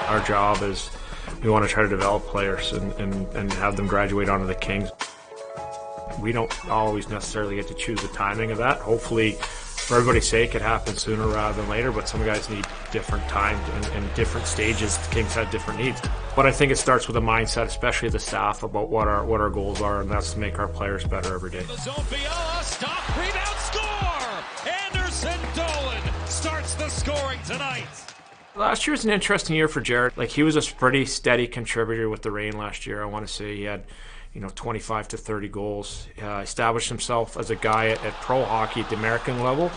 Our job is we want to try to develop players and have them graduate onto the Kings. We don't always necessarily get to choose the timing of that. Hopefully, for everybody's sake, it happens sooner rather than later, but some guys need different time and different stages. The Kings have different needs. But I think it starts with a mindset, especially the staff, about what our goals are, and that's to make our players better every day. The zone, Fiala, stop, rebound, score! Anderson Dolan starts the scoring tonight. Last year was an interesting year for Jared. Like, he was a pretty steady contributor with the Reign last year. I want to say he had 25 to 30 goals. Established himself as a guy at pro hockey at the American level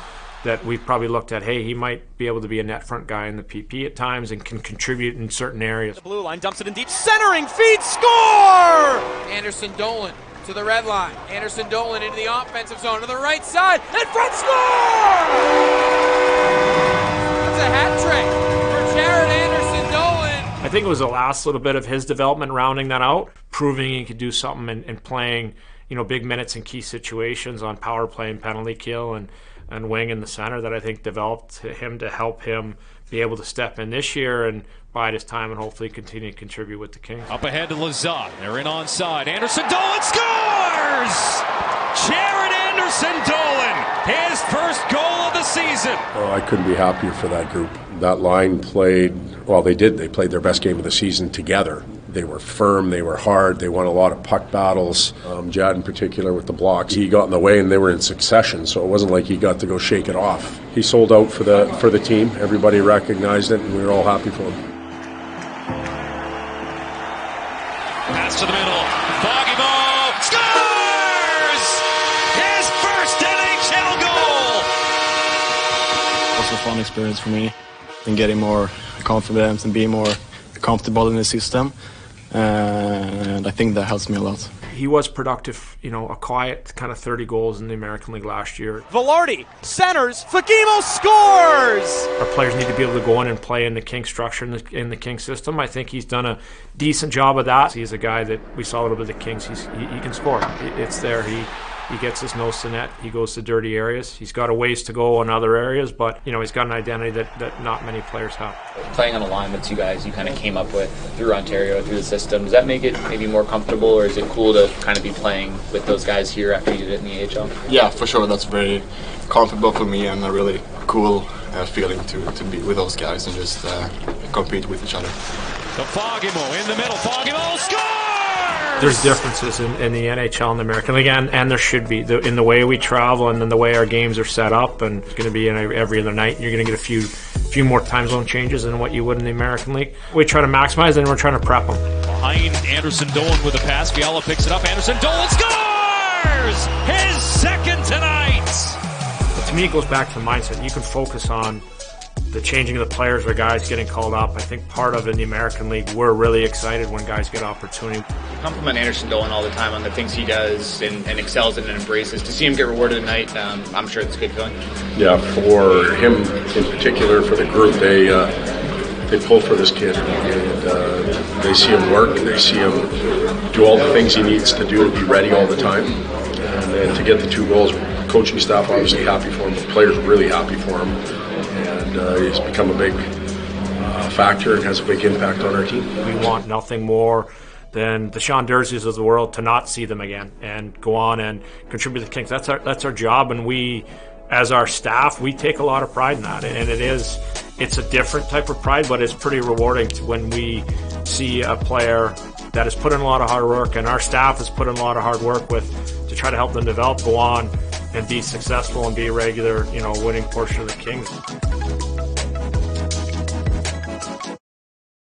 that we probably looked at, hey, he might be able to be a net front guy in the PP at times and can contribute in certain areas. The blue line dumps it in deep, centering, feed, score! Anderson Dolan to the red line. Anderson Dolan into the offensive zone to the right side, and front score! That's a hat trick for Jared Anderson Dolan. I think it was the last little bit of his development rounding that out, proving he could do something and playing, big minutes in key situations on power play and penalty kill and wing in the center that I think developed him to help him be able to step in this year and bide his time and hopefully continue to contribute with the Kings. Up ahead to Lazat. They're in onside. Anderson Dolan scores! Jared Anderson Dolan, his first goal of the season. Oh, I couldn't be happier for that group. That line played, well, they did. They played their best game of the season together. They were firm, they were hard, they won a lot of puck battles. Jad in particular with the blocks, he got in the way and they were in succession, so it wasn't like he got to go shake it off. He sold out for the team, everybody recognized it, and we were all happy for him. Pass to the middle, Foggy scores! His first NHL goal! It was a fun experience for me, and getting more confidence and being more comfortable in the system. And I think that helps me a lot. He was productive, a quiet kind of 30 goals in the American League last year. Velarde centers, Fagemo scores! Our players need to be able to go in and play in the King structure, in the King system. I think he's done a decent job of that. He's a guy that we saw a little bit of the Kings. He can score. It's there. He gets his nose to net. He goes to dirty areas. He's got a ways to go in other areas, but he's got an identity that not many players have. Playing on a line with two guys you kind of came up with through Ontario, through the system, does that make it maybe more comfortable, or is it cool to kind of be playing with those guys here after you did it in the AHL? Yeah, for sure. That's very comfortable for me and a really cool feeling to be with those guys and just compete with each other. The Fogemo in the middle. Fogemo scores! There's differences in the NHL and the American League, and there should be in the way we travel and in the way our games are set up. And it's going to be in every other night. You're going to get a few more time zone changes than what you would in the American League. We try to maximize, and we're trying to prep them. Behind Anderson Dolan with a pass. Fiala picks it up. Anderson Dolan scores! His second tonight! But to me, it goes back to the mindset. You can focus on the changing of the players or guys getting called up. I think part of in the American League, we're really excited when guys get opportunity. Compliment Anderson Dolan all the time on the things he does and excels in and embraces. To see him get rewarded tonight, I'm sure it's a good feeling. Yeah, for him in particular, for the group, they pull for this kid, and they see him work, they see him do all the things he needs to do to be ready all the time, and then to get the 2 goals. Coaching staff obviously happy for him, the players really happy for him, and he's become a big factor and has a big impact on our team. We want nothing more than the Sean Durzies of the world to not see them again and go on and contribute to the Kings. That's our job, and we, as our staff, we take a lot of pride in that. And it's a different type of pride, but it's pretty rewarding when we see a player that has put in a lot of hard work, and our staff has put in a lot of hard work to try to help them develop, go on and be successful and be a regular, winning portion of the Kings.